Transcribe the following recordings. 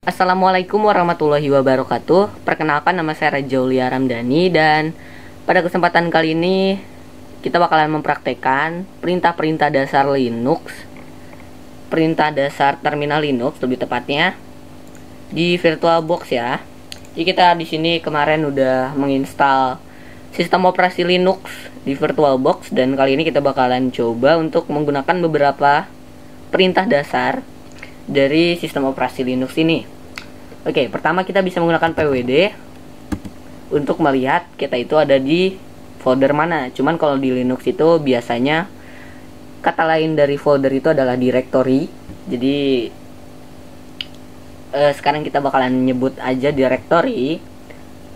Assalamualaikum warahmatullahi wabarakatuh. Perkenalkan, nama saya Raja Ulia Ramdhani, dan pada kesempatan kali ini kita bakalan mempraktekkan perintah-perintah dasar Linux, perintah dasar terminal Linux lebih tepatnya di VirtualBox ya. Jadi kita di sini kemarin udah menginstal sistem operasi Linux di VirtualBox, dan kali ini kita bakalan coba untuk menggunakan beberapa perintah dasar dari sistem operasi Linux ini. Oke, pertama kita bisa menggunakan pwd untuk melihat kita itu ada di folder mana. Cuman kalau di Linux itu biasanya kata lain dari folder itu adalah directory. Jadi sekarang kita bakalan nyebut aja directory.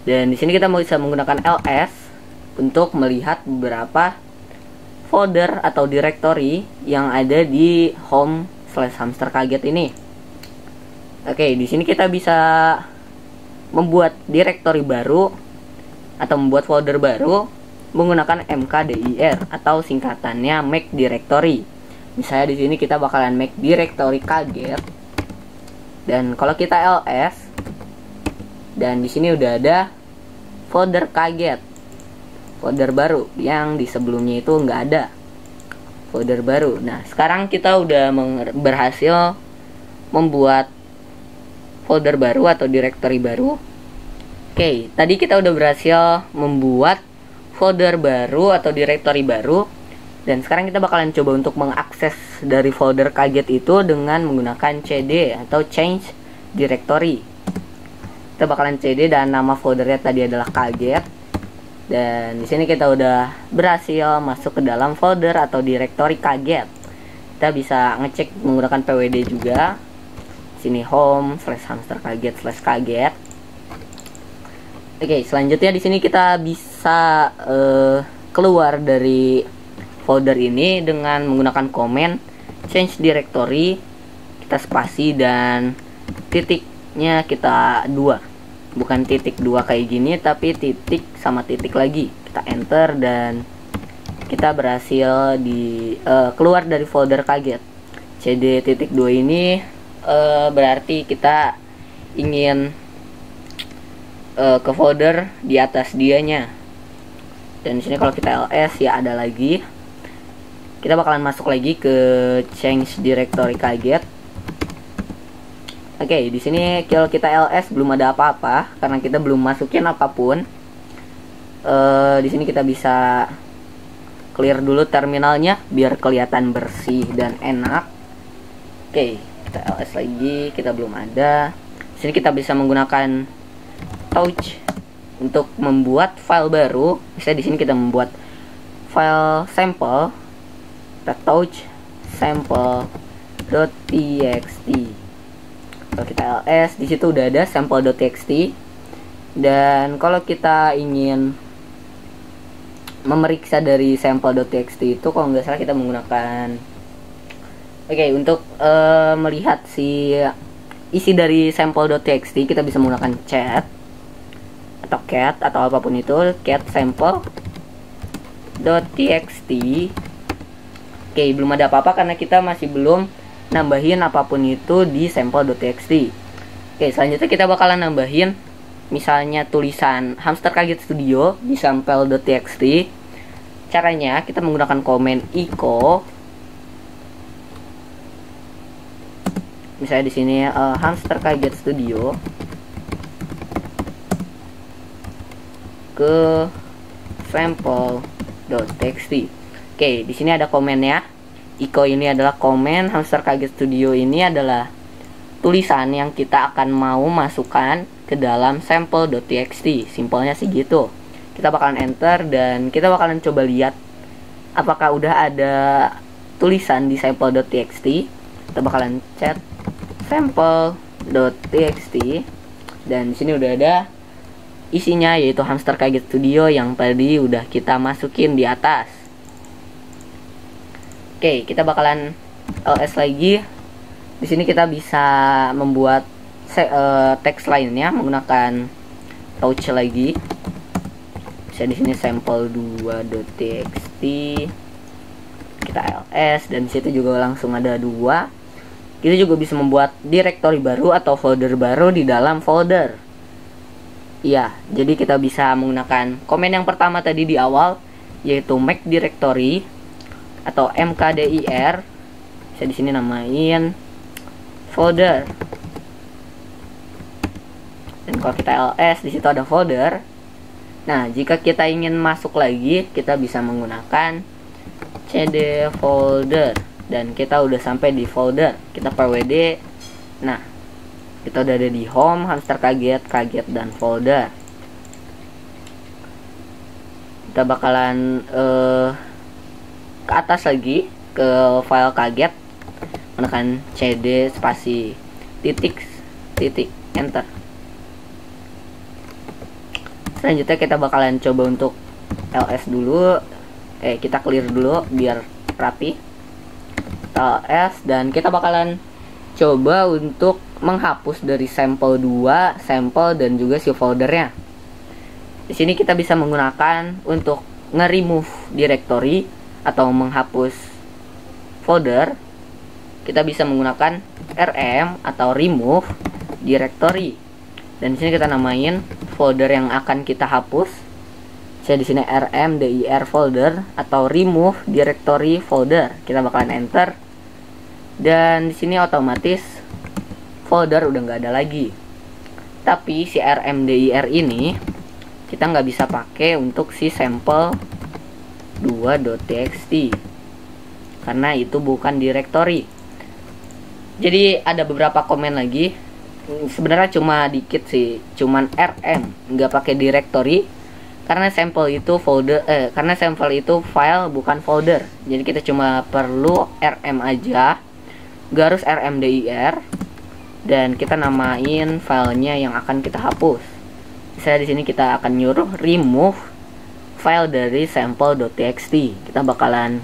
Dan di sini kita bisa menggunakan ls untuk melihat beberapa folder atau directory yang ada di home/hamster kaget ini. Oke, di sini kita bisa membuat directory baru atau membuat folder baru menggunakan mkdir atau singkatannya make directory. Misalnya di sini kita bakalan make directory kaget. Dan kalau kita ls, dan di sini udah ada folder kaget, folder baru yang di sebelumnya itu nggak ada folder baru. Nah, sekarang kita udah berhasil membuat folder baru atau directory baru. Oke, tadi kita udah berhasil membuat folder baru atau directory baru, dan sekarang kita bakalan coba untuk mengakses dari folder kaget itu dengan menggunakan cd atau change directory. Kita bakalan cd dan nama foldernya tadi adalah kaget. Dan di sini kita udah berhasil masuk ke dalam folder atau directory kaget. Kita bisa ngecek menggunakan pwd juga. Sini home/hamster kaget/kaget. Oke, selanjutnya di sini kita bisa keluar dari folder ini dengan menggunakan komen change directory. Kita spasi dan titiknya kita 2. Bukan titik 2 kayak gini, tapi titik sama titik lagi. Kita enter dan kita berhasil keluar dari folder kaget. cd titik 2 ini berarti kita ingin ke folder di atas dianya. Dan di sini kalau kita ls ya ada lagi. Kita bakalan masuk lagi ke change directory kaget. Oke, di sini kalau kita ls belum ada apa-apa karena kita belum masukin apapun. Di sini kita bisa clear dulu terminalnya biar kelihatan bersih dan enak. Oke, kita ls lagi, kita belum ada. Di sini kita bisa menggunakan touch untuk membuat file baru. Misalnya di sini kita membuat file sampel. Kita touch sample.txt. Kalau kita ls, di situ udah ada sample.txt. Dan kalau kita ingin memeriksa dari sample.txt itu, kalau nggak salah kita menggunakan untuk melihat isi dari sample.txt, kita bisa menggunakan cat atau cat atau apapun itu, cat sample.txt. Oke, belum ada apa-apa karena kita masih belum nambahin apapun itu di sample.txt. Oke, selanjutnya kita bakalan nambahin misalnya tulisan Hamster Kaget Studio di sample.txt. Caranya kita menggunakan komen echo. Misalnya di sini Hamster Kaget Studio ke sample.txt. Oke, di sini ada komennya. Echo ini adalah komen, Hamster Kaget Studio ini adalah tulisan yang kita akan mau masukkan ke dalam sample.txt. Simpelnya sih gitu. Kita bakalan enter dan kita bakalan coba lihat apakah udah ada tulisan di sample.txt. Kita bakalan chat sample.txt, dan di sini udah ada isinya, yaitu Hamster Kaget Studio yang tadi udah kita masukin di atas. Oke, kita bakalan ls lagi. Di sini kita bisa membuat teks lainnya menggunakan touch lagi. Bisa di sini sample2.txt. Kita ls dan di situ juga langsung ada 2. kita juga bisa membuat directory baru atau folder baru di dalam folder. Ya, jadi kita bisa menggunakan komen yang pertama tadi di awal, yaitu make directory atau mkdir. Bisa di sini namain folder. Dan kalau kita ls, di situ ada folder. Nah, jika kita ingin masuk lagi, kita bisa menggunakan cd folder. Dan kita udah sampai di folder. Kita pwd. Nah, kita udah ada di home, hamster kaget, kaget, dan folder. Kita bakalan ke atas lagi, ke file kaget, menekan cd spasi titik enter. Selanjutnya kita bakalan coba untuk ls dulu. Kita clear dulu biar rapi. ls, dan kita bakalan coba untuk menghapus dari sampel 2, sampel, dan juga si foldernya. Di sini kita bisa menggunakan untuk nge-remove directory atau menghapus folder. Kita bisa menggunakan rm atau remove directory. Dan di sini kita namain folder yang akan kita hapus. Saya di sini rmdir folder atau remove directory folder. Kita bakalan enter. Dan di sini otomatis folder udah nggak ada lagi. Tapi si rmdir ini kita nggak bisa pakai untuk si sampel 2.txt karena itu bukan directory. Jadi ada beberapa komen lagi. Sebenarnya cuma dikit sih, cuman rm, nggak pakai directory karena sampel itu folder, karena sampel itu file bukan folder. Jadi kita cuma perlu rm aja, nggak harus rmdir, dan kita namain filenya yang akan kita hapus. Misalnya di sini kita akan nyuruh remove file dari sample.txt. Kita bakalan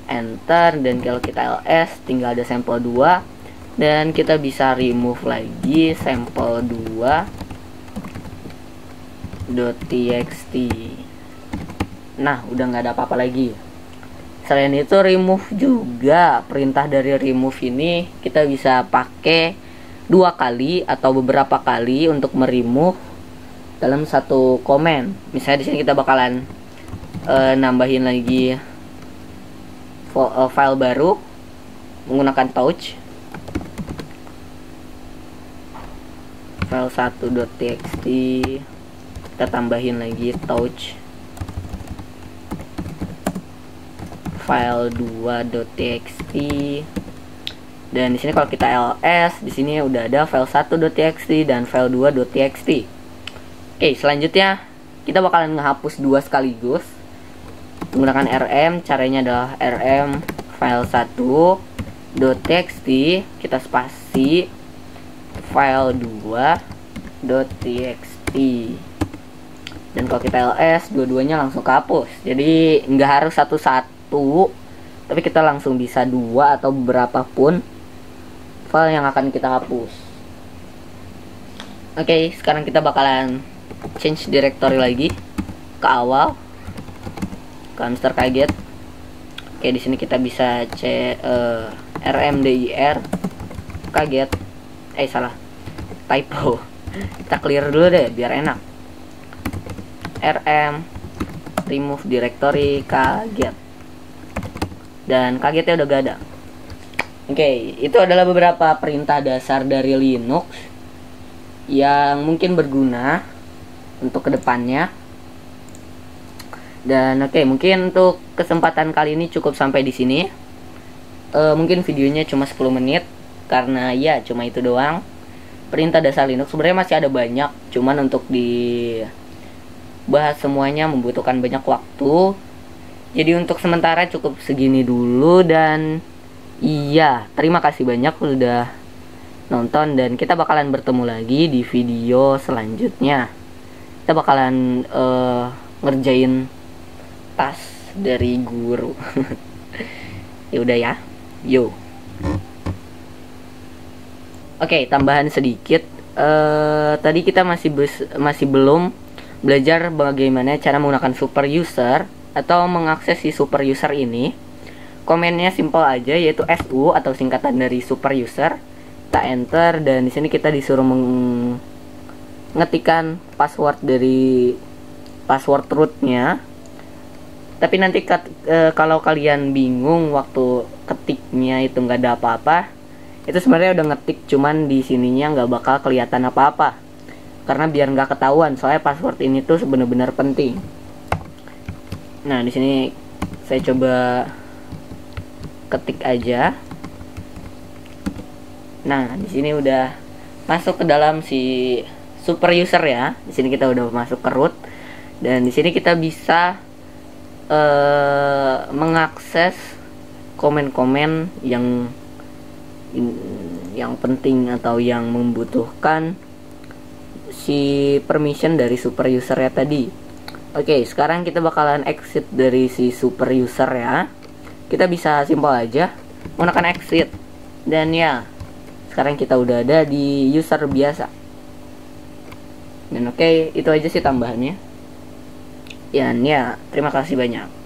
enter, dan kalau kita ls tinggal ada sampel 2. Dan kita bisa remove lagi sample2.txt. Nah, udah nggak ada apa-apa lagi. Selain itu remove juga, perintah dari remove ini kita bisa pakai 2 kali atau beberapa kali untuk meremove dalam satu komen. Misalnya di sini kita bakalan nambahin lagi file baru menggunakan touch. File 1.txt kita tambahin lagi touch. File 2.txt, dan di sini kalau kita ls, di sini udah ada file 1.txt dan file 2.txt. Oke, selanjutnya kita bakalan ngehapus 2 sekaligus menggunakan rm. Caranya adalah rm file 1.txt, kita spasi file 2.txt, dan kalau kita ls, dua-duanya langsung kehapus. Jadi nggak harus satu-satu, tapi kita langsung bisa 2 atau beberapa pun file yang akan kita hapus. Oke, sekarang kita bakalan change directory lagi ke awal, ke hamster kaget. Oke, di sini kita bisa rmdir kaget. Salah, typo. Kita clear dulu deh biar enak. rm remove directory kaget, dan kagetnya udah gak ada. Oke, itu adalah beberapa perintah dasar dari Linux yang mungkin berguna untuk kedepannya. Dan oke, mungkin untuk kesempatan kali ini cukup sampai di sini. Mungkin videonya cuma 10 menit karena ya cuma itu doang. Perintah dasar Linux sebenarnya masih ada banyak, cuman untuk dibahas semuanya membutuhkan banyak waktu. Jadi untuk sementara cukup segini dulu, dan iya, terima kasih banyak udah nonton, dan kita bakalan bertemu lagi di video selanjutnya. Kita bakalan ngerjain tas dari guru. Ya udah ya. Yo. Oke, tambahan sedikit. Tadi kita masih belum belajar bagaimana cara menggunakan super user atau mengakses si super user ini. Komennya simple aja, yaitu SU atau singkatan dari super user. Kita enter dan di sini kita disuruh mengetikkan password dari password rootnya. Tapi nanti kalau kalian bingung waktu ketiknya itu nggak ada apa-apa, itu sebenarnya udah ngetik, cuman di sininya nggak bakal kelihatan apa-apa karena biar nggak ketahuan, soalnya password ini tuh benar-benar penting. Nah, di sini saya coba ketik aja. Nah, di sini udah masuk ke dalam si super user ya. Di sini kita udah masuk ke root dan di sini kita bisa mengakses komen-komen yang penting atau yang membutuhkan si permission dari super user ya tadi. Oke, sekarang kita bakalan exit dari si super user ya. Kita bisa simpel aja menggunakan exit. Dan ya, sekarang kita udah ada di user biasa. Dan oke, itu aja sih tambahannya. Dan ya, terima kasih banyak.